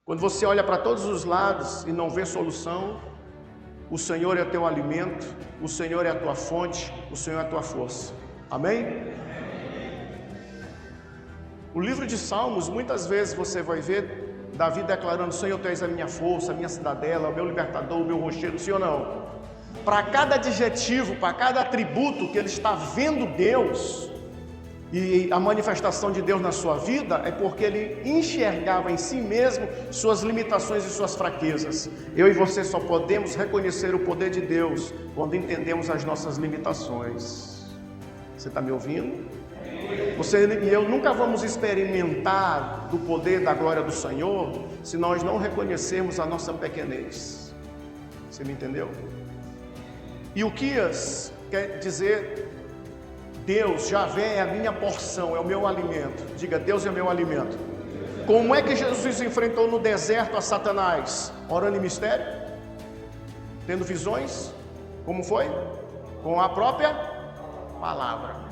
Quando você olha para todos os lados e não vê solução, o Senhor é teu alimento, o Senhor é a tua fonte, o Senhor é a tua força. Amém? O livro de Salmos, muitas vezes você vai ver Davi declarando: Senhor, tu és a minha força, a minha cidadela, o meu libertador, o meu rochedo. Sim ou não? Para cada adjetivo, para cada atributo que ele está vendo Deus e a manifestação de Deus na sua vida, é porque ele enxergava em si mesmo suas limitações e suas fraquezas. Eu e você só podemos reconhecer o poder de Deus quando entendemos as nossas limitações. Você está me ouvindo? Você e eu nunca vamos experimentar do poder da glória do Senhor se nós não reconhecermos a nossa pequenez. Você me entendeu? E o Quias quer dizer: Deus, Javé é a minha porção, é o meu alimento. Diga: Deus é o meu alimento. Como é que Jesus enfrentou no deserto a Satanás? Orando em mistério? Tendo visões? Como foi? Com a própria palavra.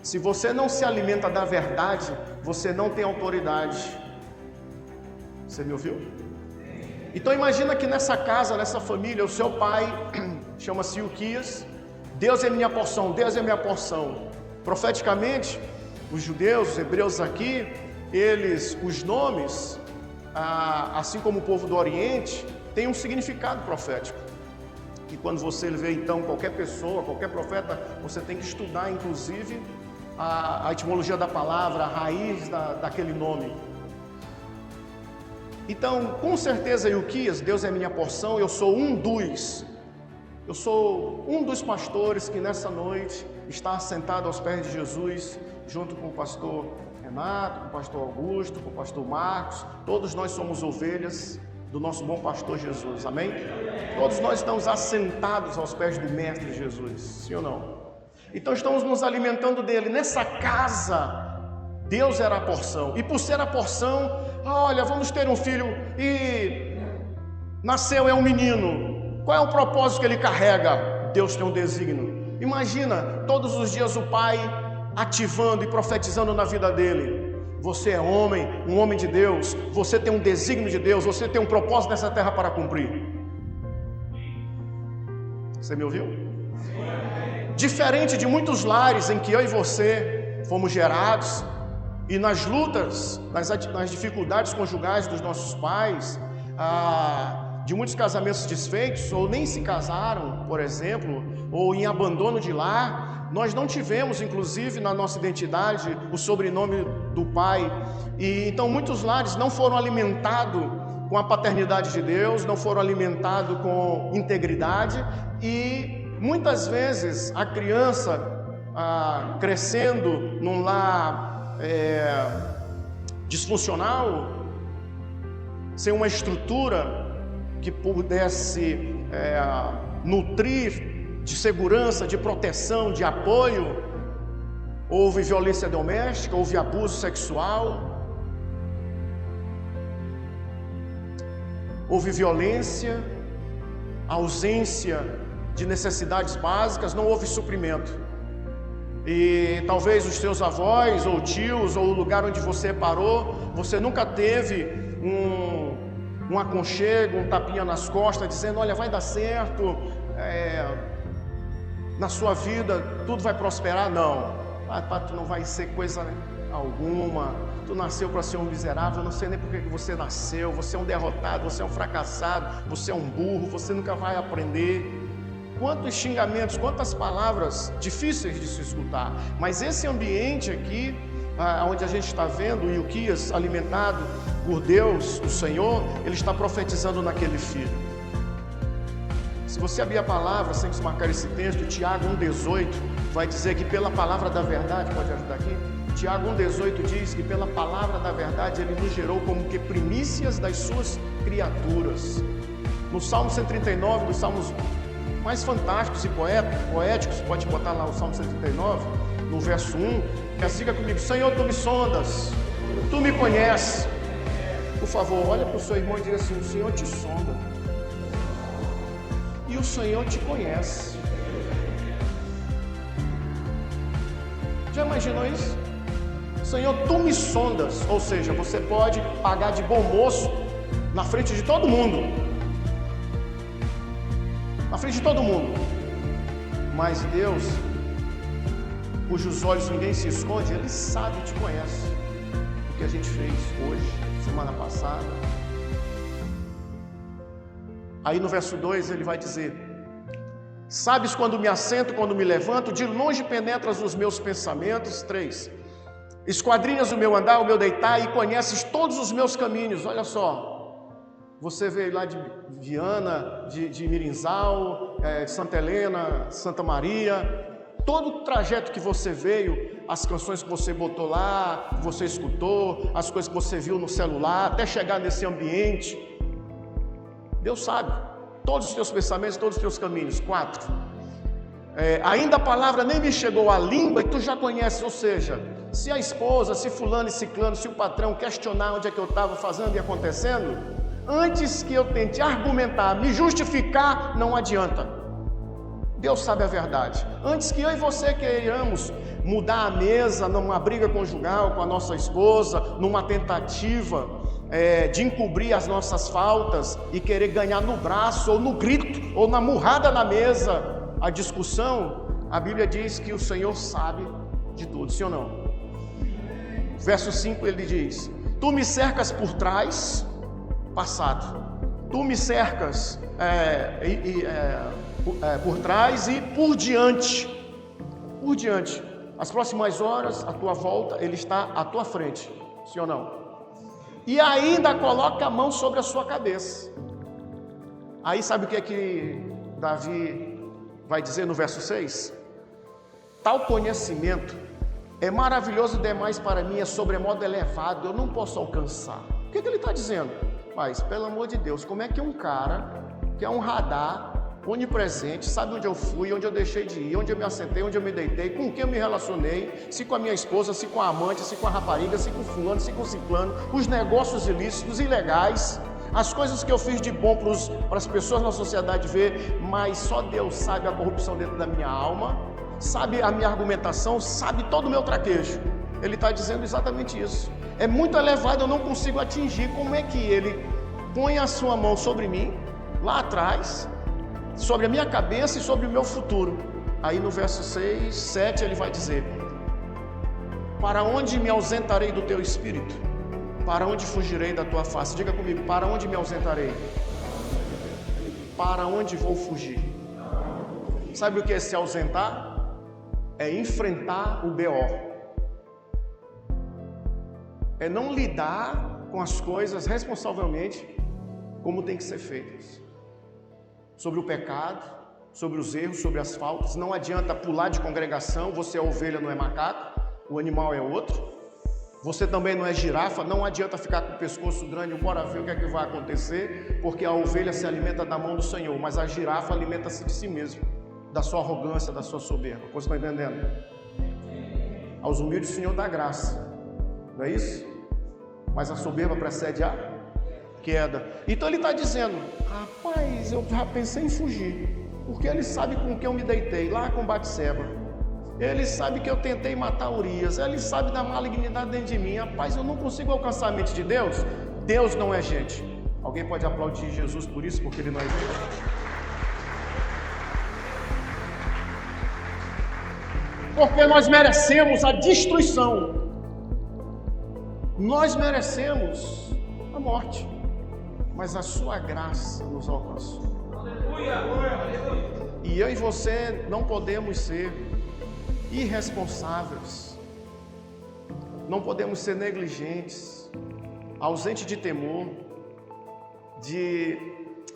Se você não se alimenta da verdade, você não tem autoridade. Você me ouviu? Então imagina que nessa casa, nessa família, o seu pai chama-se Ilquias. Deus é minha porção, Deus é minha porção. Profeticamente, os judeus, os hebreus aqui, eles, os nomes, assim como o povo do Oriente, têm um significado profético. E quando você vê então qualquer pessoa, qualquer profeta, você tem que estudar inclusive a etimologia da palavra, a raiz daquele nome. Então, com certeza, Ilquias, Deus é minha porção, eu sou um dos pastores que nessa noite está sentado aos pés de Jesus, junto com o pastor Renato, com o pastor Augusto, com o pastor Marcos. Todos nós somos ovelhas do nosso bom pastor Jesus, amém? Todos nós estamos assentados aos pés do mestre Jesus, sim ou não? Então estamos nos alimentando dele. Nessa casa, Deus era a porção. E por ser a porção, olha, vamos ter um filho e nasceu, é um menino. Qual é o propósito que ele carrega? Deus tem um desígnio. Imagina, todos os dias o pai ativando e profetizando na vida dele. Você é homem, um homem de Deus. Você tem um desígnio de Deus. Você tem um propósito nessa terra para cumprir. Você me ouviu? Diferente de muitos lares em que eu e você fomos gerados, e nas lutas, nas dificuldades conjugais dos nossos pais, de muitos casamentos desfeitos, ou nem se casaram, por exemplo, ou em abandono de lar, nós não tivemos, inclusive, na nossa identidade, o sobrenome do pai. E então muitos lares não foram alimentados com a paternidade de Deus, não foram alimentados com integridade, e muitas vezes a criança crescendo num lar disfuncional, sem uma estrutura que pudesse nutrir de segurança, de proteção, de apoio, houve violência doméstica, houve abuso sexual, houve violência, ausência de necessidades básicas, não houve suprimento. E talvez os seus avós ou tios, ou o lugar onde você parou, você nunca teve um aconchego, um tapinha nas costas, dizendo: olha, vai dar certo, na sua vida tudo vai prosperar. Não, tu não vai ser coisa alguma, tu nasceu para ser um miserável, eu não sei nem por que você nasceu, você é um derrotado, você é um fracassado, você é um burro, você nunca vai aprender. Quantos xingamentos, quantas palavras difíceis de se escutar. Mas esse ambiente aqui, onde a gente está vendo o Ilquias alimentado por Deus, o Senhor, ele está profetizando naquele filho. Se você abrir a palavra, sem desmarcar esse texto, Tiago 1,18 vai dizer que pela palavra da verdade, pode ajudar aqui? Tiago 1,18 diz que pela palavra da verdade ele nos gerou como que primícias das suas criaturas. No Salmo 139, dos salmos mais fantásticos e poéticos, pode botar lá o Salmo 139, no verso 1, diga comigo: Senhor, tu me sondas, tu me conheces. Por favor, olha para o seu irmão e diga assim: o Senhor te sonda e o Senhor te conhece. Já imaginou isso? Senhor, tu me sondas, ou seja, você pode pagar de bom moço na frente de todo mundo. Na frente de todo mundo. Mas Deus, cujos olhos ninguém se esconde, Ele sabe e te conhece. O que a gente fez hoje, semana passada. Aí no verso 2 ele vai dizer: sabes quando me assento, quando me levanto, de longe penetras os meus pensamentos. 3. Esquadrinhas o meu andar, o meu deitar, e conheces todos os meus caminhos. Olha só, você veio lá de Viana, de Mirinzal, de Santa Helena, Santa Maria. Todo o trajeto que você veio, as canções que você botou lá, que você escutou, as coisas que você viu no celular, até chegar nesse ambiente, Deus sabe todos os teus pensamentos, todos os teus caminhos. 4. Ainda a palavra nem me chegou à língua e tu já conheces. Ou seja, se a esposa, se fulano e ciclano, se o patrão questionar onde é que eu estava fazendo e acontecendo, antes que eu tente argumentar, me justificar, não adianta. Deus sabe a verdade. Antes que eu e você queiramos mudar a mesa numa briga conjugal com a nossa esposa, numa tentativa de encobrir as nossas faltas e querer ganhar no braço, ou no grito, ou na murrada na mesa, a discussão, a Bíblia diz que o Senhor sabe de tudo, sim ou não? Verso 5 ele diz: tu me cercas por trás, passado, tu me cercas por trás e por diante. Por diante. As próximas horas, a tua volta, Ele está à tua frente. Sim ou não? E ainda coloca a mão sobre a sua cabeça. Aí sabe o que é que Davi vai dizer no verso 6? Tal conhecimento é maravilhoso demais para mim, é sobremodo elevado, eu não posso alcançar. O que ele está dizendo? Mas, pelo amor de Deus, como é que um cara que é um radar onipresente, sabe onde eu fui, onde eu deixei de ir, onde eu me assentei, onde eu me deitei, com quem eu me relacionei, se com a minha esposa, se com a amante, se com a rapariga, se com o fulano, se com o ciclano, os negócios ilícitos, ilegais, as coisas que eu fiz de bom para as pessoas na sociedade ver, mas só Deus sabe a corrupção dentro da minha alma, sabe a minha argumentação, sabe todo o meu traquejo. Ele está dizendo exatamente isso. É muito elevado, eu não consigo atingir. Como é que Ele põe a sua mão sobre mim, lá atrás, sobre a minha cabeça e sobre o meu futuro? Aí no verso 6, 7 ele vai dizer: para onde me ausentarei do teu espírito? Para onde fugirei da tua face? Diga comigo: para onde me ausentarei? Para onde vou fugir? Sabe o que é se ausentar? É enfrentar o BO. É não lidar com as coisas responsavelmente como tem que ser feitas. Sobre o pecado, sobre os erros, sobre as faltas. Não adianta pular de congregação, você é ovelha, não é macaco, o animal é outro. Você também não é girafa, não adianta ficar com o pescoço grande, bora ver o que é que vai acontecer, porque a ovelha se alimenta da mão do Senhor, mas a girafa alimenta-se de si mesmo, da sua arrogância, da sua soberba. Você está entendendo? Aos humildes o Senhor dá graça, não é isso? Mas a soberba precede a queda. Então ele está dizendo: rapaz, eu já pensei em fugir, porque ele sabe com quem eu me deitei, lá com Batseba. Ele sabe que eu tentei matar Urias, ele sabe da malignidade dentro de mim. Rapaz, eu não consigo alcançar a mente de Deus. Deus não é gente. Alguém pode aplaudir Jesus por isso, porque Ele não é gente? Porque nós merecemos a destruição. Nós merecemos a morte, mas a sua graça nos alcançou. E eu e você não podemos ser irresponsáveis, não podemos ser negligentes, ausentes de temor, de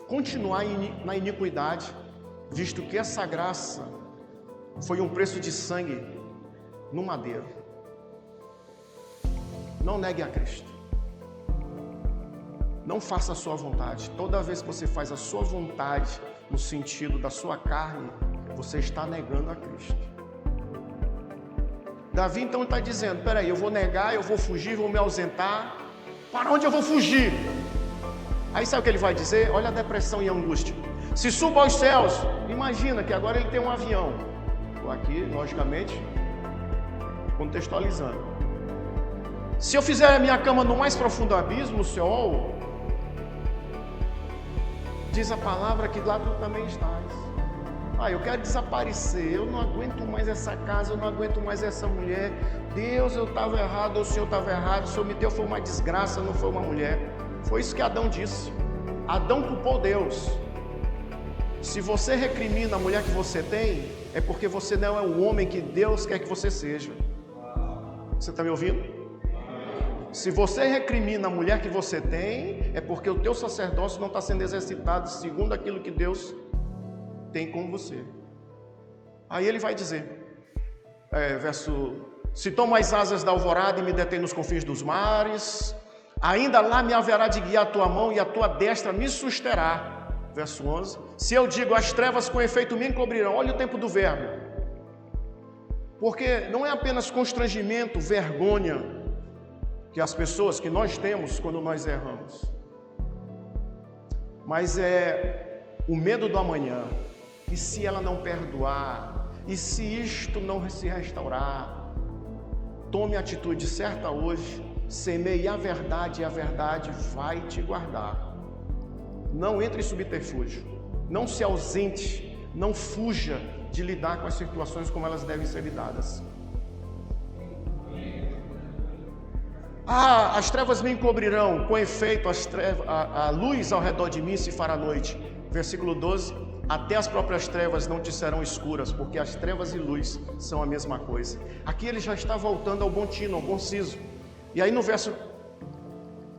continuar na iniquidade, visto que essa graça foi um preço de sangue no madeiro. Não negue a Cristo. Não faça a sua vontade. Toda vez que você faz a sua vontade no sentido da sua carne, você está negando a Cristo. Davi então está dizendo: peraí, eu vou negar, eu vou fugir, vou me ausentar. Para onde eu vou fugir? Aí sabe o que ele vai dizer? Olha a depressão e a angústia. Se subo aos céus, imagina que agora ele tem um avião. Estou aqui, logicamente, contextualizando. Se eu fizer a minha cama no mais profundo abismo, no Seol, diz a palavra que lá tu também estás. Eu quero desaparecer, eu não aguento mais essa casa, eu não aguento mais essa mulher. Deus, eu estava errado, ou o Senhor estava errado, o Senhor me deu foi uma desgraça, não foi uma mulher. Foi isso que Adão disse. Adão culpou Deus. Se você recrimina a mulher que você tem, é porque você não é o homem que Deus quer que você seja. Você está me ouvindo? Se você recrimina a mulher que você tem, é porque o teu sacerdócio não está sendo exercitado segundo aquilo que Deus tem com você. Aí ele vai dizer, se tomo as asas da alvorada e me detém nos confins dos mares, ainda lá me haverá de guiar a tua mão e a tua destra me susterá. Verso 11, se eu digo as trevas com efeito me encobrirão, olha o tempo do verbo, porque não é apenas constrangimento, vergonha que as pessoas, que nós temos quando nós erramos, mas é o medo do amanhã. E se ela não perdoar? E se isto não se restaurar? Tome a atitude certa hoje, semeie a verdade e a verdade vai te guardar. Não entre em subterfúgio, não se ausente, não fuja de lidar com as situações como elas devem ser lidadas. As trevas me encobrirão, com efeito a luz ao redor de mim se fará noite. Versículo 12, até as próprias trevas não te serão escuras, porque as trevas e luz são a mesma coisa. Aqui ele já está voltando ao bom tino, ao bom siso. E aí no verso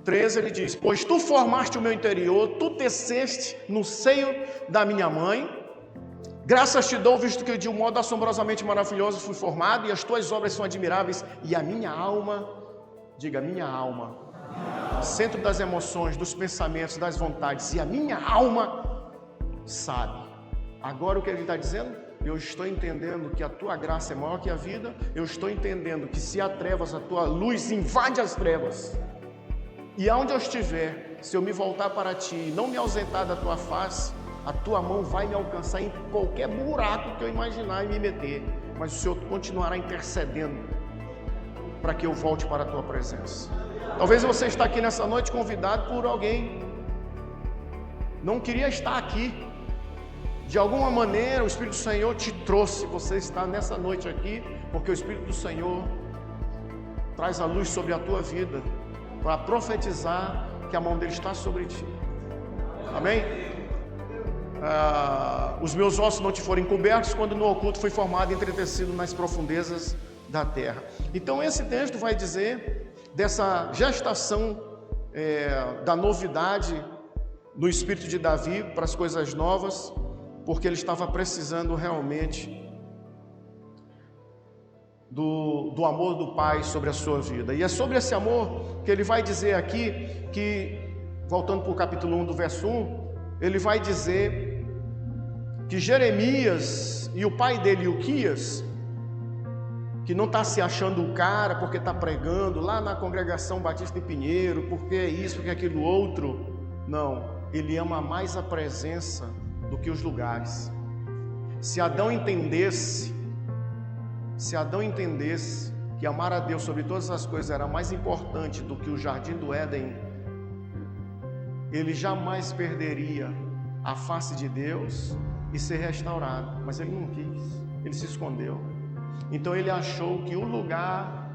13 ele diz, pois tu formaste o meu interior, tu teceste no seio da minha mãe, graças te dou, visto que de um modo assombrosamente maravilhoso fui formado, e as tuas obras são admiráveis, e a minha alma, diga minha alma, centro das emoções, dos pensamentos, das vontades, e a minha alma sabe. Agora o que ele está dizendo? Eu estou entendendo que a tua graça é maior que a vida, eu estou entendendo que se há trevas, a tua luz invade as trevas. E aonde eu estiver, se eu me voltar para ti e não me ausentar da tua face, a tua mão vai me alcançar em qualquer buraco que eu imaginar e me meter, mas o Senhor continuará intercedendo para que eu volte para a tua presença. Talvez você está aqui nessa noite convidado por alguém, não queria estar aqui, de alguma maneira o Espírito do Senhor te trouxe, você está nessa noite aqui, porque o Espírito do Senhor traz a luz sobre a tua vida, para profetizar que a mão dele está sobre ti. Amém? Os meus ossos não te foram encobertos quando no oculto fui formado e entretecido nas profundezas da terra. Então esse texto vai dizer dessa gestação da novidade no espírito de Davi para as coisas novas, porque ele estava precisando realmente do amor do Pai sobre a sua vida. E é sobre esse amor que ele vai dizer aqui, que, voltando para o capítulo 1 do verso 1, ele vai dizer que Jeremias e o pai dele, Ilquias, que não está se achando o cara porque está pregando lá na congregação Batista em Pinheiro, porque é isso, porque é aquilo outro. Não, ele ama mais a presença do que os lugares. Se Adão entendesse que amar a Deus sobre todas as coisas era mais importante do que o jardim do Éden, ele jamais perderia a face de Deus e ser restaurado, mas ele não quis, ele se escondeu. Então ele achou que o lugar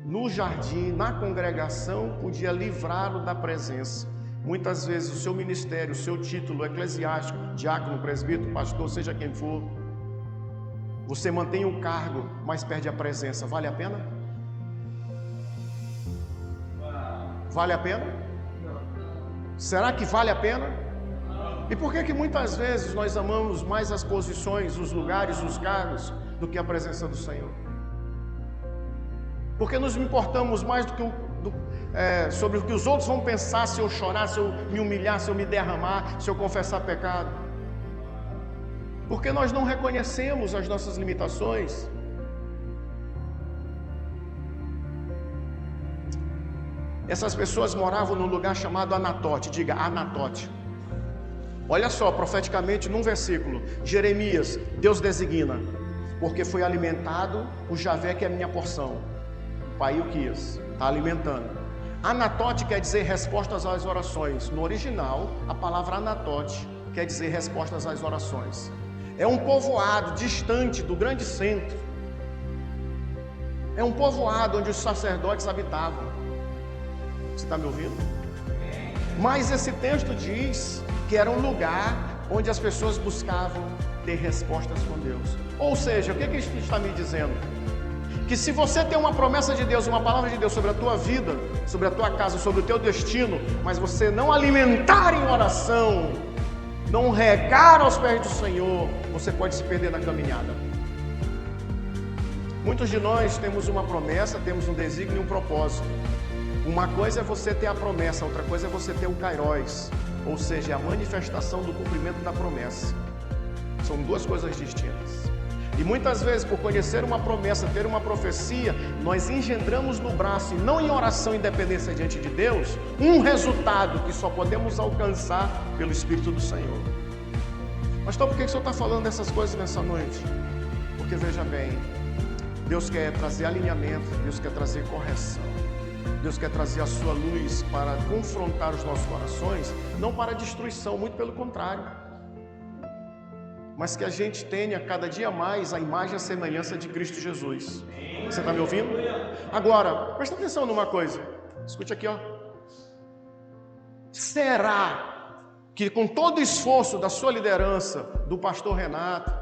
no jardim, na congregação, podia livrá-lo da presença. Muitas vezes o seu ministério, o seu título eclesiástico, diácono, presbítero, pastor, seja quem for, você mantém o cargo, mas perde a presença. Vale a pena? Vale a pena? Será que vale a pena? E por que muitas vezes nós amamos mais as posições, os lugares, os cargos, do que a presença do Senhor? Porque nos importamos mais sobre o que os outros vão pensar se eu chorar, se eu me humilhar, se eu me derramar, se eu confessar pecado? Porque nós não reconhecemos as nossas limitações. Essas pessoas moravam num lugar chamado Anatote, diga Anatote. Olha só, profeticamente num versículo, Jeremias, Deus designa, porque foi alimentado o Javé que é a minha porção. O pai Ilquias está alimentando. Anatote quer dizer respostas às orações. No original, a palavra anatote quer dizer respostas às orações. É um povoado distante do grande centro. É um povoado onde os sacerdotes habitavam. Você está me ouvindo? Mas esse texto diz que era um lugar onde as pessoas buscavam ter respostas com Deus. Ou seja, o que ele está me dizendo? Que se você tem uma promessa de Deus, uma palavra de Deus sobre a tua vida, sobre a tua casa, sobre o teu destino, mas você não alimentar em oração, não regar aos pés do Senhor, você pode se perder na caminhada. Muitos de nós temos uma promessa, temos um desígnio e um propósito. Uma coisa é você ter a promessa, outra coisa é você ter o kairos, ou seja, a manifestação do cumprimento da promessa. São duas coisas distintas. E muitas vezes, por conhecer uma promessa, ter uma profecia, nós engendramos no braço, e não em oração e dependência diante de Deus, um resultado que só podemos alcançar pelo Espírito do Senhor. Mas então por que o Senhor está falando dessas coisas nessa noite? Porque veja bem, Deus quer trazer alinhamento, Deus quer trazer correção, Deus quer trazer a sua luz para confrontar os nossos corações, não para destruição, muito pelo contrário. Mas que a gente tenha cada dia mais a imagem e a semelhança de Cristo Jesus. Você está me ouvindo? Agora, presta atenção numa coisa. Escute aqui, ó. Será que com todo o esforço da sua liderança, do pastor Renato,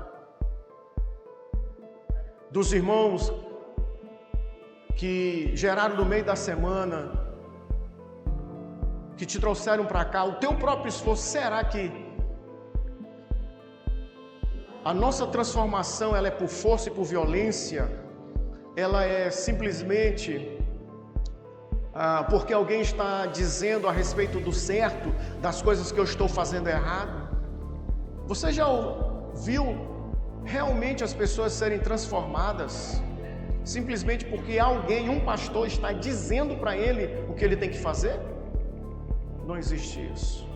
dos irmãos que geraram no meio da semana, que te trouxeram para cá, o teu próprio esforço, será que a nossa transformação ela é por força e por violência? Ela é simplesmente porque alguém está dizendo a respeito do certo, das coisas que eu estou fazendo errado? Você já viu realmente as pessoas serem transformadas simplesmente porque alguém, um pastor, está dizendo para ele o que ele tem que fazer? Não existe isso.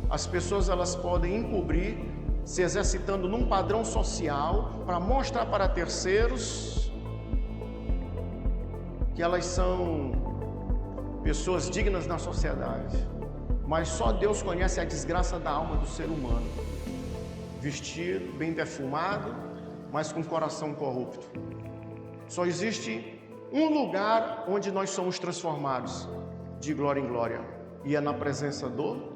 As pessoas elas podem encobrir, se exercitando num padrão social para mostrar para terceiros que elas são pessoas dignas na sociedade. Mas só Deus conhece a desgraça da alma do ser humano. Vestido, bem defumado, mas com coração corrupto. Só existe um lugar onde nós somos transformados de glória em glória, e é na presença do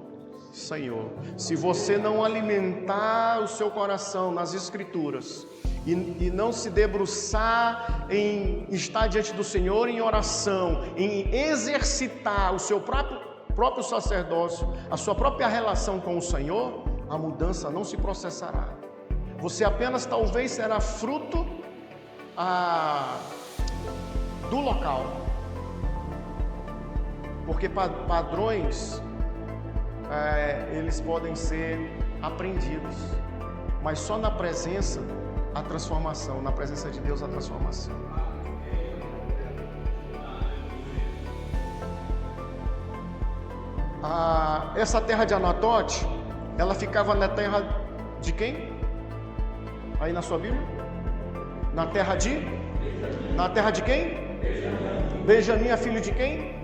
Senhor. Se você não alimentar o seu coração nas Escrituras e não se debruçar em estar diante do Senhor em oração, em exercitar o seu próprio sacerdócio, a sua própria relação com o Senhor, a mudança não se processará. Você apenas talvez será fruto do local, porque padrões eles podem ser aprendidos, mas só na presença a transformação, na presença de Deus a transformação. Essa terra de Anatote, ela ficava na terra de quem? Aí na sua Bíblia? Na terra de quem? Benjamim é filho de quem?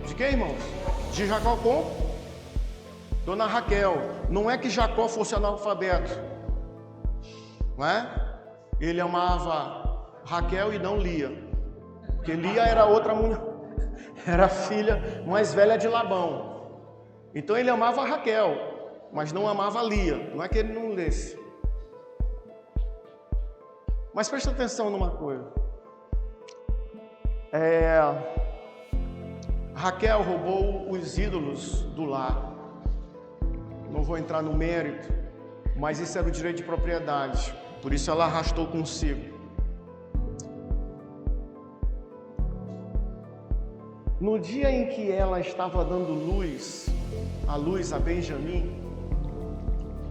De quem, irmãos? De Jacó com Dona Raquel. Não é que Jacó fosse analfabeto, não é? Ele amava Raquel e não Lia, porque Lia era outra mulher, era a filha mais velha de Labão. Então ele amava Raquel, mas não amava Lia. Não é que ele não lesse. Mas presta atenção numa coisa. Raquel roubou os ídolos do lar. Não vou entrar no mérito, mas isso era o direito de propriedade. Por isso ela arrastou consigo. No dia em que ela estava dando a luz a Benjamim,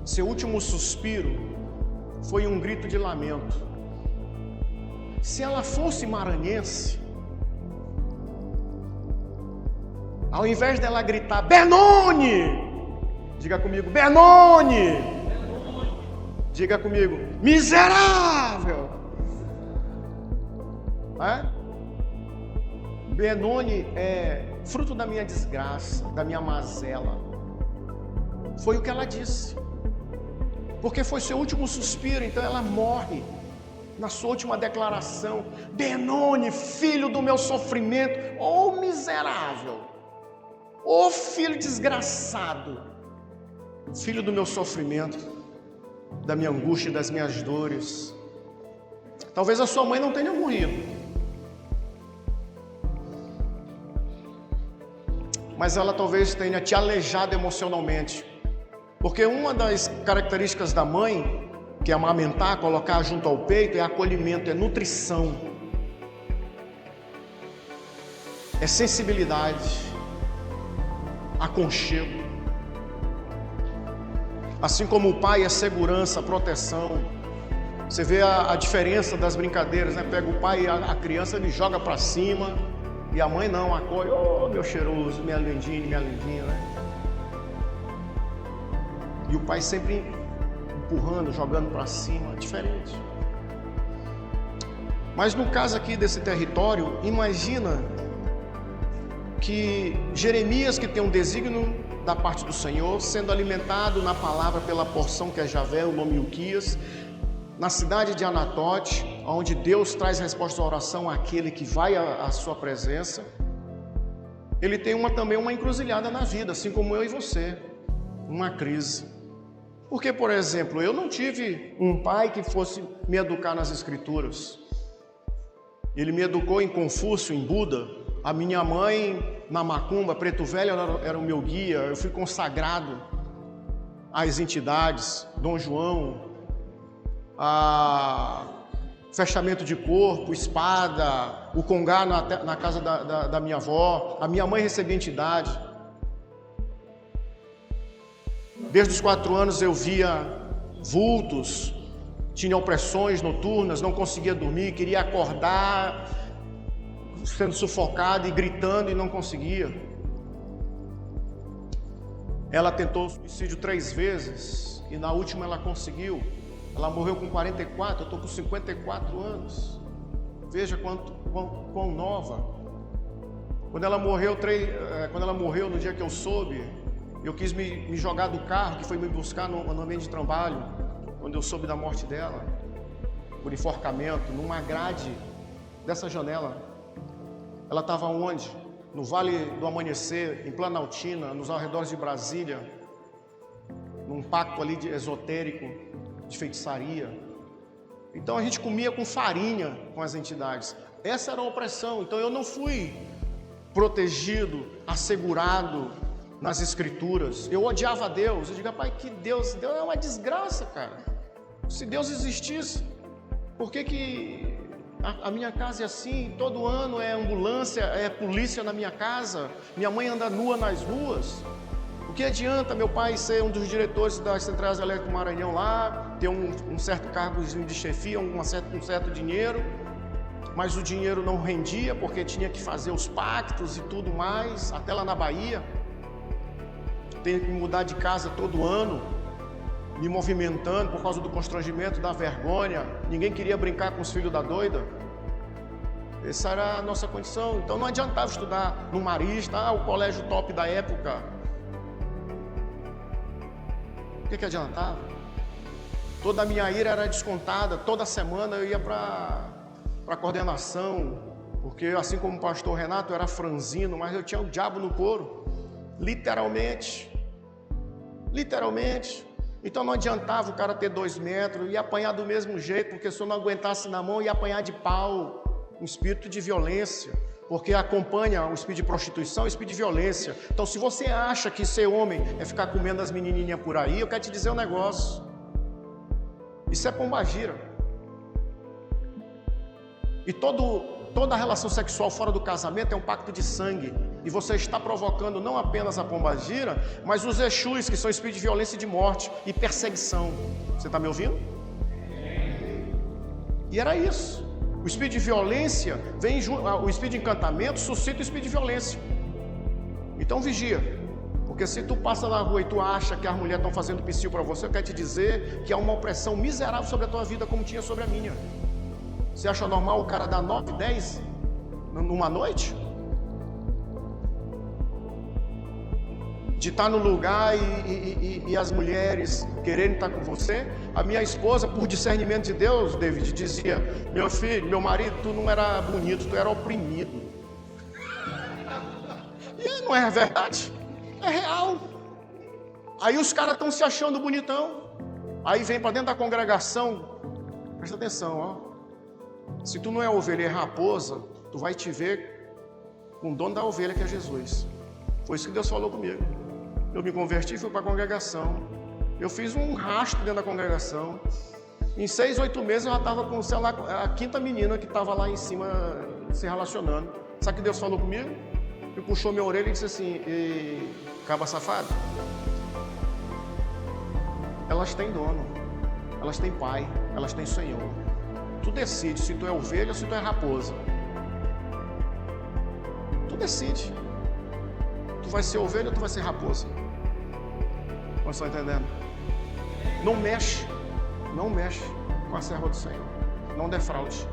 seu último suspiro foi um grito de lamento. Se ela fosse maranhense, ao invés dela gritar, Benoni! Diga comigo, Benoni! Diga comigo, miserável! Benoni é fruto da minha desgraça, da minha mazela. Foi o que ela disse. Porque foi seu último suspiro, então ela morre na sua última declaração. Benoni, filho do meu sofrimento, ô miserável, ô filho desgraçado, filho do meu sofrimento, da minha angústia e das minhas dores. Talvez a sua mãe não tenha morrido, mas ela talvez tenha te aleijado emocionalmente. Porque uma das características da mãe, que é amamentar, colocar junto ao peito, é acolhimento, é nutrição, é sensibilidade, aconchego. Assim como o pai é segurança, proteção. Você vê a diferença das brincadeiras, né? Pega o pai e a criança, ele joga para cima, e a mãe não, acolhe, ô meu cheiroso, minha lindinha, né? E o pai sempre empurrando, jogando para cima, diferente. Mas no caso aqui desse território, imagina que Jeremias, que tem um desígnio da parte do Senhor, sendo alimentado na palavra pela porção que é Javé, o nome Ilquias, na cidade de Anatote, onde Deus traz resposta à oração àquele que vai à sua presença, ele tem também uma encruzilhada na vida, assim como eu e você, uma crise. Porque, por exemplo, eu não tive um pai que fosse me educar nas Escrituras. Ele me educou em Confúcio, em Buda. A minha mãe, na Macumba, Preto Velho, era o meu guia. Eu fui consagrado às entidades, Dom João, a fechamento de corpo, espada, o congá na casa da minha avó. A minha mãe recebia entidade. Desde os 4 anos eu via vultos, tinha opressões noturnas, não conseguia dormir, queria acordar, sendo sufocado e gritando e não conseguia. Ela tentou suicídio 3 vezes e na última ela conseguiu. Ela morreu com 44, eu estou com 54 anos. Veja quão nova. Quando ela morreu no dia que eu soube, eu quis me jogar do carro, que foi me buscar no ambiente de trabalho, quando eu soube da morte dela, por enforcamento, numa grade dessa janela. Ela estava onde? No Vale do Amanhecer, em Planaltina, nos arredores de Brasília, num pacto ali esotérico, de feitiçaria. Então a gente comia com farinha com as entidades. Essa era a opressão. Então eu não fui protegido, assegurado nas Escrituras. Eu odiava Deus. Eu digo, pai, que Deus é uma desgraça, cara. Se Deus existisse, por que a minha casa é assim? Todo ano é ambulância, é polícia na minha casa. Minha mãe anda nua nas ruas. O que adianta meu pai ser um dos diretores das centrais elétricas do Maranhão lá, ter um certo cargo de chefia, um certo dinheiro, mas o dinheiro não rendia porque tinha que fazer os pactos e tudo mais, até lá na Bahia. Tenho que mudar de casa todo ano, me movimentando por causa do constrangimento, da vergonha. Ninguém queria brincar com os filhos da doida. Essa era a nossa condição. Então não adiantava estudar no Marista, o colégio top da época. O que adiantava? Toda a minha ira era descontada. Toda semana eu ia para a coordenação, porque assim como o pastor Renato, eu era franzino, mas eu tinha o diabo no couro. Literalmente. Então não adiantava o cara ter 2 metros, ia apanhar do mesmo jeito, porque se eu não aguentasse na mão, ia apanhar de pau. Um espírito de violência, porque acompanha o espírito de prostituição, o espírito de violência. Então se você acha que ser homem é ficar comendo as menininhas por aí, eu quero te dizer um negócio. Isso é pombagira. E toda relação sexual fora do casamento é um pacto de sangue. E você está provocando não apenas a pombagira, mas os Exus, que são espíritos de violência e de morte e perseguição. Você está me ouvindo? E era isso. O espírito de violência vem junto, o espírito de encantamento suscita o espírito de violência. Então vigia. Porque se tu passa na rua e tu acha que as mulheres estão fazendo psiu para você, eu quero te dizer que há uma opressão miserável sobre a tua vida, como tinha sobre a minha. Você acha normal o cara dar 9, 10 numa noite? de estar no lugar e as mulheres quererem estar com você. A minha esposa, por discernimento de Deus, David, dizia: meu filho, meu marido, tu não era bonito, tu era oprimido. E não é verdade, é real. Aí os caras estão se achando bonitão. Aí vem para dentro da congregação. Presta atenção, ó. Se tu não é ovelha e é raposa, tu vai te ver com o dono da ovelha, que é Jesus. Foi isso que Deus falou comigo. Eu me converti e fui para a congregação. Eu fiz um rastro dentro da congregação. Em 6, 8 meses eu já estava com, sei lá, a quinta menina que estava lá em cima se relacionando. Sabe o que Deus falou comigo? Ele puxou minha orelha e disse assim: caba safado, elas têm dono, elas têm pai, elas têm Senhor. Tu decide se tu é ovelha ou se tu é raposa. Tu decide. Tu vai ser ovelha ou tu vai ser raposa? Vocês estão entendendo? Não mexe com a serva do Senhor. Não defraude.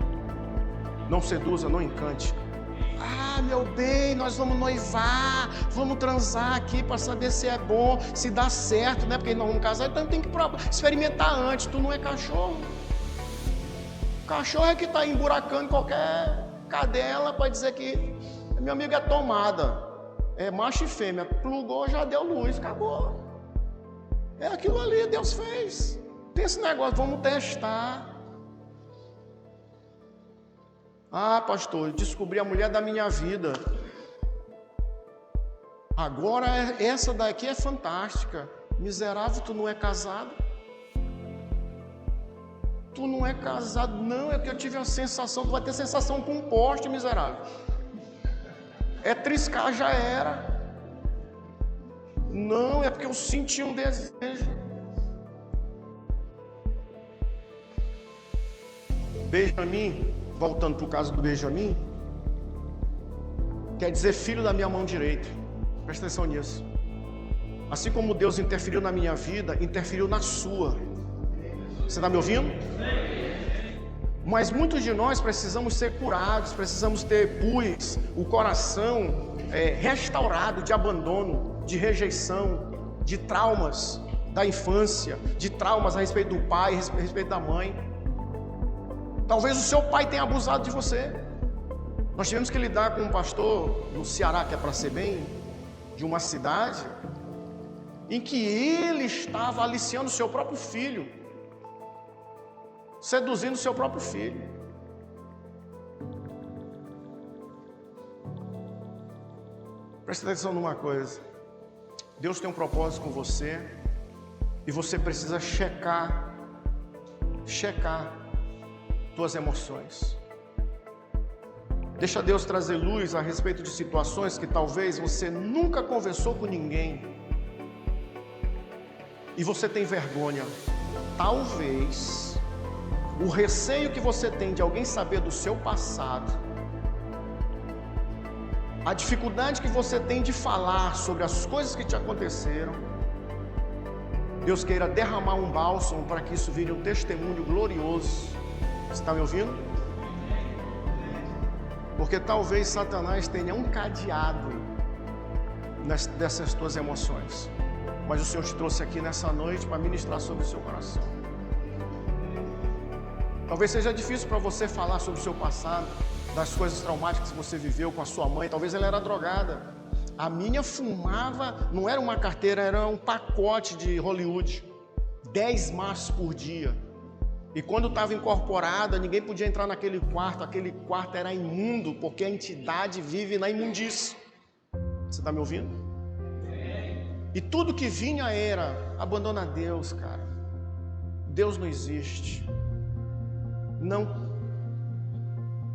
Não seduza, não encante. Ah, meu bem, nós vamos noivar, vamos transar aqui para saber se é bom, se dá certo, né? Porque nós vamos casar, então tem que experimentar antes. Tu não é cachorro. Cachorro é que está emburacando qualquer cadela para dizer que meu amigo é tomada. É macho e fêmea. Plugou, já deu luz, acabou. É aquilo ali, Deus fez. Tem esse negócio, vamos testar. Ah, pastor, descobri a mulher da minha vida. Agora essa daqui é fantástica. Miserável, tu não é casado? Tu não é casado? Não, é que eu tive a sensação. Tu vai ter sensação com um poste, miserável. É triscar, já era. Não, é porque eu senti um desejo. Benjamim, voltando para o caso do Benjamim, quer dizer filho da minha mão direita. Presta atenção nisso. Assim como Deus interferiu na minha vida, interferiu na sua. Você está me ouvindo? Mas muitos de nós precisamos ser curados, precisamos ter o coração restaurado de abandono, de rejeição, de traumas da infância, de traumas a respeito do pai, a respeito da mãe. Talvez o seu pai tenha abusado de você. Nós tivemos que lidar com um pastor no Ceará, que é para ser bem, de uma cidade, em que ele estava aliciando o seu próprio filho, seduzindo o seu próprio filho. Presta atenção numa coisa. Deus tem um propósito com você e você precisa checar tuas emoções. Deixa Deus trazer luz a respeito de situações que talvez você nunca conversou com ninguém e você tem vergonha. Talvez o receio que você tem de alguém saber do seu passado, a dificuldade que você tem de falar sobre as coisas que te aconteceram, Deus queira derramar um bálsamo para que isso vire um testemunho glorioso. Você está me ouvindo? Porque talvez Satanás tenha um cadeado dessas tuas emoções, mas o Senhor te trouxe aqui nessa noite para ministrar sobre o seu coração. Talvez seja difícil para você falar sobre o seu passado, das coisas traumáticas que você viveu com a sua mãe. Talvez ela era drogada. A minha fumava, não era uma carteira, era um pacote de Hollywood, 10 maços por dia. E quando estava incorporada, ninguém podia entrar naquele quarto era imundo, porque a entidade vive na imundície. Você está me ouvindo? E tudo que vinha era: abandona Deus, cara. Deus não existe. Não.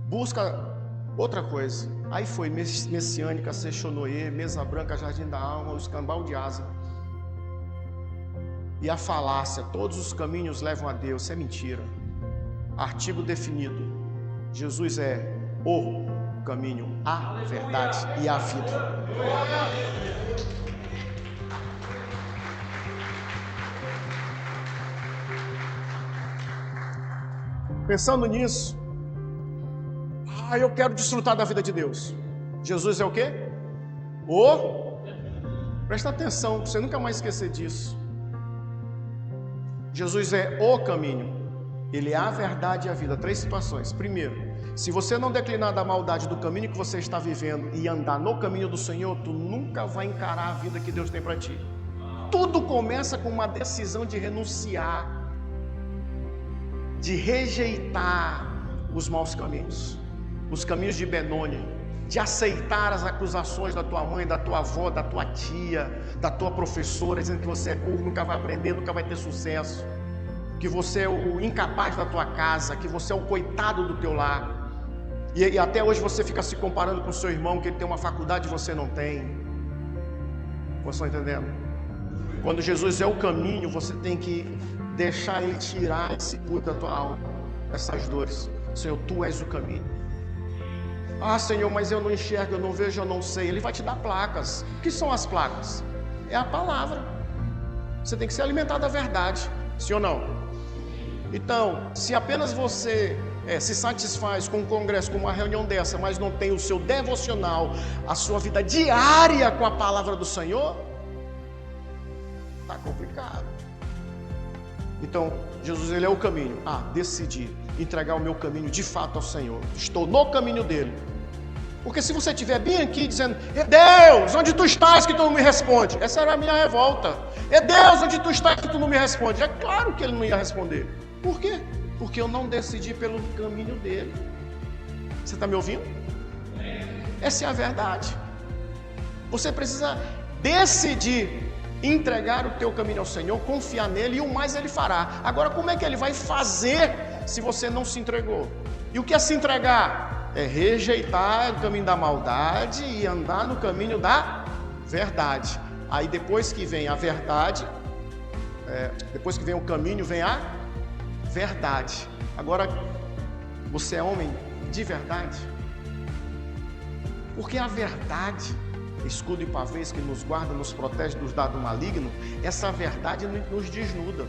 Busca outra coisa. Aí foi Messiânica, Sechonoê, Mesa Branca, Jardim da Alma, o Escambau de Asa. E a falácia: todos os caminhos levam a Deus. Isso é mentira. Artigo definido: Jesus é o caminho, a verdade e a vida. Pensando nisso, eu quero desfrutar da vida de Deus. Jesus é o quê? Presta atenção, para você nunca mais esquecer disso. Jesus é o caminho. Ele é a verdade e a vida. 3 situações. Primeiro, se você não declinar da maldade do caminho que você está vivendo e andar no caminho do Senhor, tu nunca vai encarar a vida que Deus tem para ti. Tudo começa com uma decisão de renunciar, de rejeitar os maus caminhos, os caminhos de Benoni, de aceitar as acusações da tua mãe, da tua avó, da tua tia, da tua professora, dizendo que você é burro, nunca vai aprender, nunca vai ter sucesso, que você é o incapaz da tua casa, que você é o coitado do teu lar. E até hoje você fica se comparando com o seu irmão, que ele tem uma faculdade e você não tem. Vocês estão entendendo? Quando Jesus é o caminho, você tem que deixar Ele tirar esse puro da tua alma, essas dores. Senhor, Tu és o caminho. Ah, Senhor, mas eu não enxergo, eu não vejo, eu não sei. Ele vai te dar placas. O que são as placas? É a palavra. Você tem que ser alimentado da verdade. Sim ou não? Então, se apenas você se satisfaz com um congresso, com uma reunião dessa, mas não tem o seu devocional, a sua vida diária com a palavra do Senhor, está complicado. Então, Jesus, Ele é o caminho. Decidi entregar o meu caminho de fato ao Senhor. Estou no caminho dEle. Porque se você estiver bem aqui dizendo, Deus, onde Tu estás que Tu não me responde? Essa era a minha revolta. Deus, onde Tu estás que Tu não me responde? É claro que Ele não ia responder. Por quê? Porque eu não decidi pelo caminho dEle. Você está me ouvindo? Essa é a verdade. Você precisa decidir entregar o teu caminho ao Senhor, confiar nele e o mais Ele fará. Agora, como é que Ele vai fazer se você não se entregou? E o que é se entregar? É rejeitar o caminho da maldade e andar no caminho da verdade. Aí depois que vem a verdade, depois que vem o caminho, vem a verdade. Agora, você é homem de verdade? Porque a verdade, escudo e pavês que nos guarda, nos protege dos dados malignos, essa verdade nos desnuda.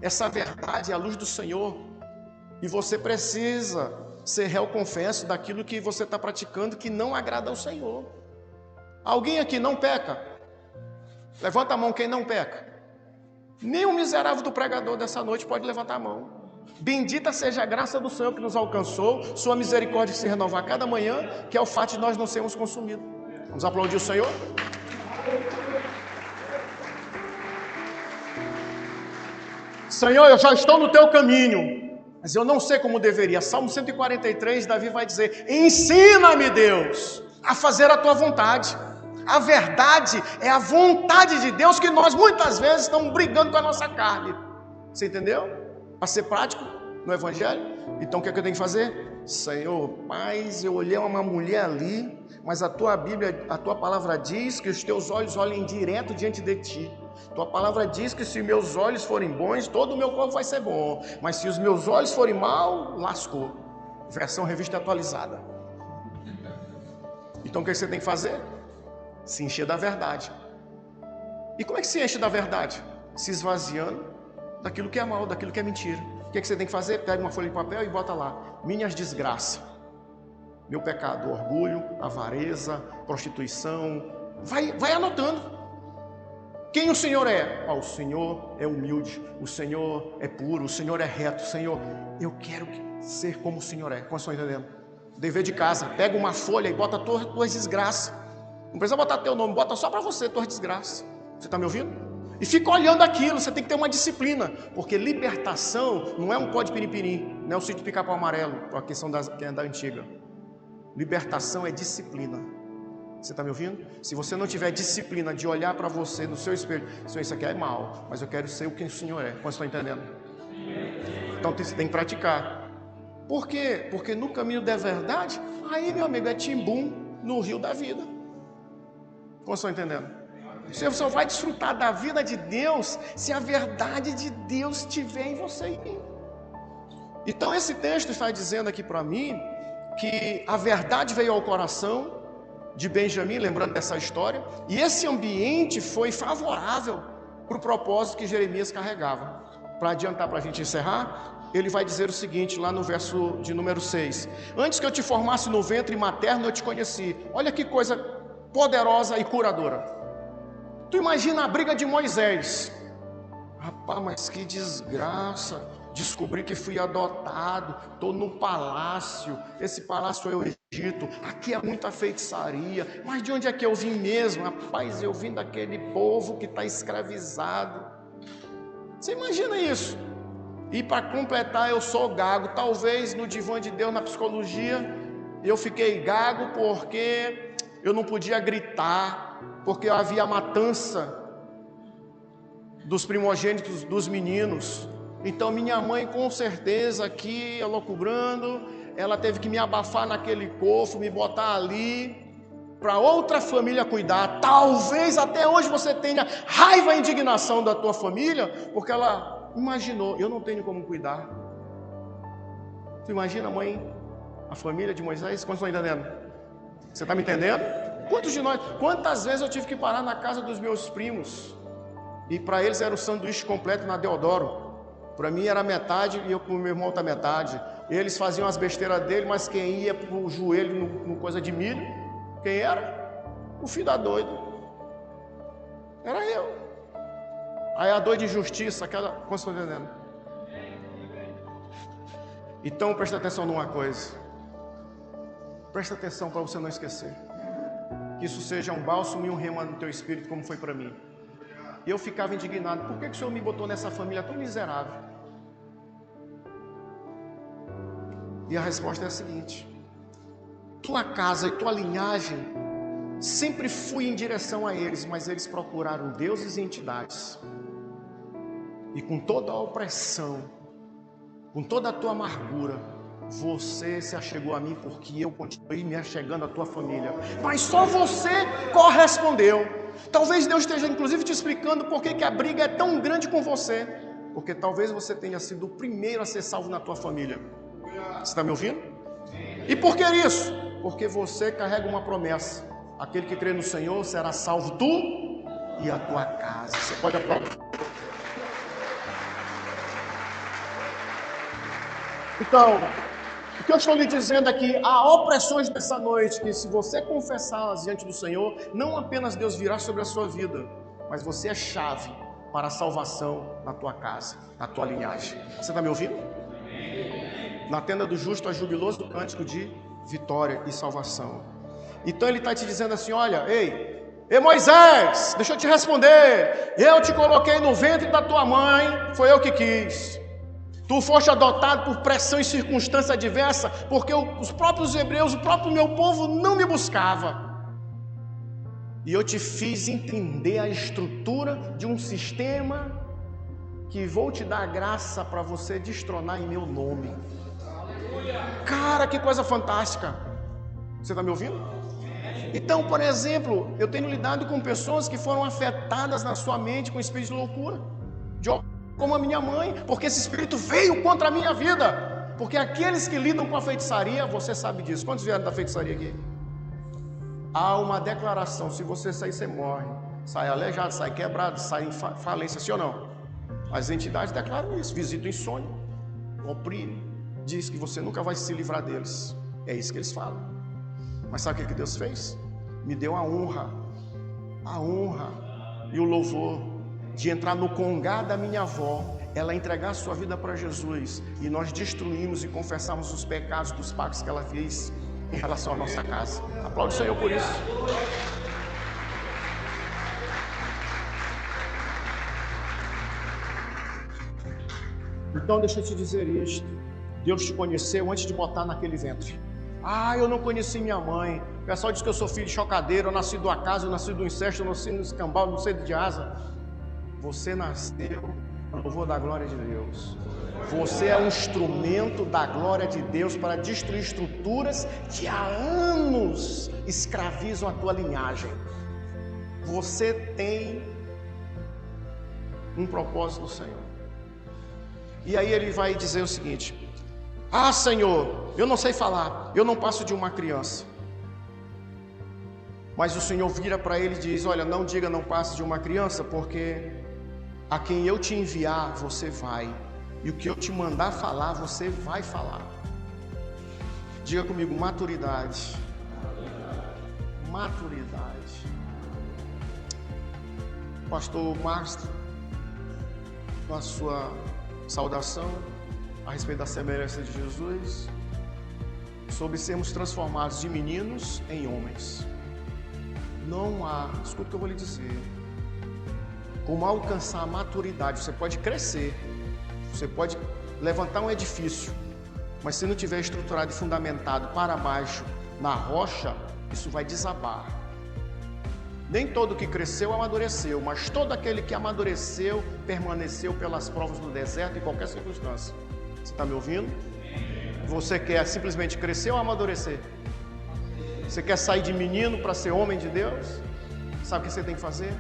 Essa verdade é a luz do Senhor. E você precisa ser réu confesso daquilo que você está praticando que não agrada ao Senhor. Alguém aqui não peca? Levanta a mão quem não peca. Nem o miserável do pregador dessa noite pode levantar a mão. Bendita seja a graça do Senhor que nos alcançou, sua misericórdia que se renova a cada manhã, que é o fato de nós não sermos consumidos. Vamos aplaudir o Senhor? Senhor, eu já estou no teu caminho, mas eu não sei como deveria. Salmo 143, Davi vai dizer, ensina-me, Deus, a fazer a tua vontade. A verdade é a vontade de Deus que nós muitas vezes estamos brigando com a nossa carne. Você entendeu? Para ser prático no Evangelho. Então o que é que eu tenho que fazer? Senhor, mas eu olhei uma mulher ali, mas a tua Bíblia, a tua palavra diz que os teus olhos olhem direto diante de ti. Tua palavra diz que se meus olhos forem bons, todo o meu corpo vai ser bom. Mas se os meus olhos forem mal, lascou. Versão revista atualizada. Então o que você tem que fazer? Se encher da verdade. E como é que se enche da verdade? Se esvaziando daquilo que é mal, daquilo que é mentira. O que você tem que fazer? Pega uma folha de papel e bota lá, minhas desgraças, meu pecado, orgulho, avareza, prostituição. Vai anotando. Quem o Senhor é? O Senhor é humilde, o Senhor é puro, o Senhor é reto. Senhor, eu quero ser como o Senhor é. Como estão entendendo? Dever de casa, pega uma folha e bota tuas desgraças. Não precisa botar teu nome, bota só para você, tuas desgraças. Você está me ouvindo? E fica olhando aquilo, você tem que ter uma disciplina. Porque libertação não é um pó de piripiri, não é o sítio de pica-pau amarelo, a questão que é da antiga. Libertação é disciplina. Você está me ouvindo? Se você não tiver disciplina de olhar para você no seu espelho, Senhor, isso aqui é mal, mas eu quero ser o que o Senhor é. Como estão entendendo? Então você tem que praticar. Por quê? Porque no caminho da verdade, aí, meu amigo, é timbum no rio da vida. Como estão entendendo? Você só vai desfrutar da vida de Deus se a verdade de Deus estiver em você. Então esse texto está dizendo aqui para mim que a verdade veio ao coração de Benjamim, lembrando dessa história, e esse ambiente foi favorável para o propósito que Jeremias carregava. Para adiantar, para a gente encerrar, ele vai dizer o seguinte, lá no verso de número 6. Antes que eu te formasse no ventre materno, eu te conheci. Olha que coisa poderosa e curadora. Tu imagina a briga de Moisés. Rapaz, mas que desgraça. Descobri que fui adotado, estou no palácio, esse palácio é o Egito, aqui é muita feitiçaria, mas de onde é que eu vim mesmo? Rapaz, eu vim daquele povo que está escravizado. Você imagina isso? E para completar, eu sou gago. Talvez no divã de Deus, na psicologia, eu fiquei gago porque eu não podia gritar, porque havia matança dos primogênitos dos meninos. Então minha mãe, com certeza, aqui, alocubrando, ela teve que me abafar naquele cofre, me botar ali, para outra família cuidar. Talvez até hoje você tenha raiva e indignação da tua família, porque ela imaginou, eu não tenho como cuidar. Tu imagina, mãe, a família de Moisés? Quantos estão entendendo? Você está me entendendo? Quantos de nós? Quantas vezes eu tive que parar na casa dos meus primos, e para eles era o sanduíche completo na Deodoro. Para mim era metade e eu com o meu irmão outra metade. Eles faziam as besteiras dele, mas quem ia para o joelho no coisa de milho, quem era? O filho da doida. Era eu. Aí a doida de justiça, aquela... Como você está entendendo? Então presta atenção numa coisa. Presta atenção para você não esquecer. Que isso seja um bálsamo e um rema no teu espírito, como foi para mim. E eu ficava indignado. Por que o Senhor me botou nessa família tão miserável? E a resposta é a seguinte: tua casa e tua linhagem sempre fui em direção a eles, mas eles procuraram deuses e entidades. E com toda a opressão, com toda a tua amargura, você se achegou a mim porque eu continuei me achegando à tua família. Mas só você correspondeu. Talvez Deus esteja inclusive te explicando por que a briga é tão grande com você. Porque talvez você tenha sido o primeiro a ser salvo na tua família. Você está me ouvindo? E por que isso? Porque você carrega uma promessa: aquele que crê no Senhor será salvo, tu e a tua casa. Você pode aplaudir. Então, o que eu estou lhe dizendo é que há opressões dessa noite, que se você confessá-las diante do Senhor, não apenas Deus virá sobre a sua vida, mas você é chave para a salvação na tua casa, na tua linhagem. Você está me ouvindo? Na tenda do justo há jubiloso cântico de vitória e salvação. Então ele está te dizendo assim: olha, ei Moisés, deixa eu te responder. Eu te coloquei no ventre da tua mãe, foi eu que quis. Tu foste adotado por pressão e circunstância adversa, porque os próprios hebreus, o próprio meu povo não me buscava. E eu te fiz entender a estrutura de um sistema que vou te dar graça para você destronar em meu nome. Cara, que coisa fantástica. Você está me ouvindo? Então, por exemplo, eu tenho lidado com pessoas que foram afetadas na sua mente com espírito de loucura, como a minha mãe, porque esse espírito veio contra a minha vida. Porque aqueles que lidam com a feitiçaria, você sabe disso. Quantos vieram da feitiçaria aqui? Há uma declaração: se você sair, você morre. Sai aleijado, sai quebrado, sai em falência, sim ou não? As entidades declaram isso: visitam insônia, oprime, diz que você nunca vai se livrar deles. É isso que eles falam. Mas sabe o que Deus fez? Me deu a honra e o louvor de entrar no congá da minha avó, ela entregar a sua vida para Jesus, e nós destruímos e confessamos os pecados dos pactos que ela fez em relação à nossa casa. Aplaude o Senhor por isso. Então deixa eu te dizer isto: Deus te conheceu antes de botar naquele ventre. Eu não conheci minha mãe. O pessoal diz que eu sou filho de chocadeiro, eu nasci do acaso, eu nasci do incesto, eu nasci no escambau, não sei de asa. Você nasceu para o louvor da glória de Deus. Você é um instrumento da glória de Deus para destruir estruturas que há anos escravizam a tua linhagem. Você tem um propósito do Senhor. E aí ele vai dizer o seguinte: Senhor, eu não sei falar, eu não passo de uma criança. Mas o Senhor vira para ele e diz: olha, não diga não passe de uma criança, porque a quem eu te enviar, você vai. E o que eu te mandar falar, você vai falar. Diga comigo: maturidade. Maturidade. Pastor Márcio, com a sua saudação a respeito da semelhança de Jesus, sobre sermos transformados de meninos em homens. Não há, escuta o que eu vou lhe dizer, como alcançar a maturidade. Você pode crescer, você pode levantar um edifício, mas se não tiver estruturado e fundamentado para baixo na rocha, isso vai desabar. Nem todo que cresceu amadureceu, mas todo aquele que amadureceu permaneceu pelas provas do deserto em qualquer circunstância. Você está me ouvindo? Você quer simplesmente crescer ou amadurecer? Você quer sair de menino para ser homem de Deus? Sabe o que você tem que fazer?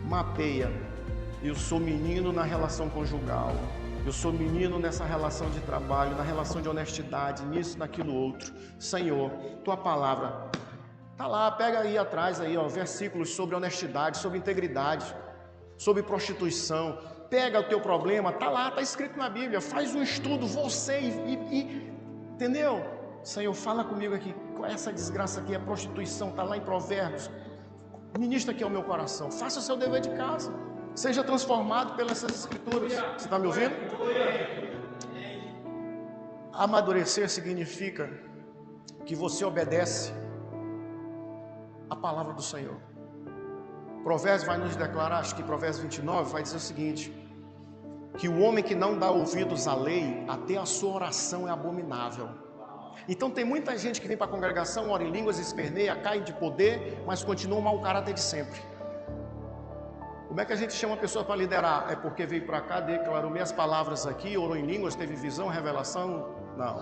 Mapeia. Eu sou menino na relação conjugal. Eu sou menino nessa relação de trabalho, na relação de honestidade, nisso, naquilo outro. Senhor, tua palavra está lá, pega aí atrás, aí, ó, versículos sobre honestidade, sobre integridade, sobre prostituição. Pega o teu problema, está lá, está escrito na Bíblia. Faz um estudo, você entendeu? Senhor, fala comigo aqui, qual é essa desgraça aqui? A prostituição está lá em Provérbios. Ministra aqui ao meu coração, faça o seu dever de casa. Seja transformado pelas escrituras. Você está me ouvindo? Amadurecer significa que você obedece a palavra do Senhor. Provérbios vai nos declarar, acho que Provérbios 29 vai dizer o seguinte: que o homem que não dá ouvidos à lei, até a sua oração é abominável. Então tem muita gente que vem para a congregação, ora em línguas, esperneia, cai de poder, mas continua o mau caráter de sempre. Como é que a gente chama a pessoa para liderar? É porque veio para cá, declarou minhas palavras aqui, orou em línguas, teve visão, revelação? Não.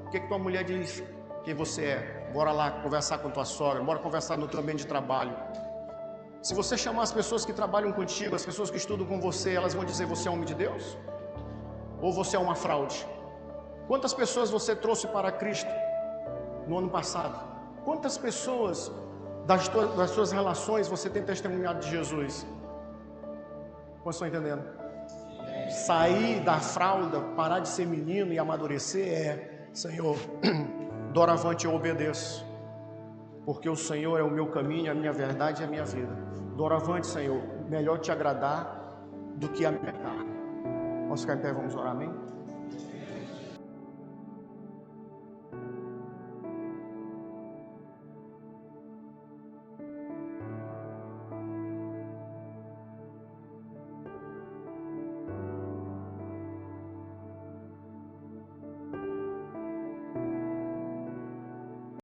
O que tua mulher diz? Quem você é? Bora lá conversar com tua sogra, bora conversar no teu ambiente de trabalho. Se você chamar as pessoas que trabalham contigo, as pessoas que estudam com você, elas vão dizer: você é homem de Deus? Ou você é uma fraude? Quantas pessoas você trouxe para Cristo no ano passado? Quantas pessoas das suas relações você tem testemunhado de Jesus? Vocês estão entendendo? Sair da fralda, parar de ser menino e amadurecer é: Senhor, doravante eu obedeço, porque o Senhor é o meu caminho, a minha verdade e a minha vida. Doravante, Senhor, melhor te agradar do que a minha carne. Vamos ficar em pé, vamos orar, amém?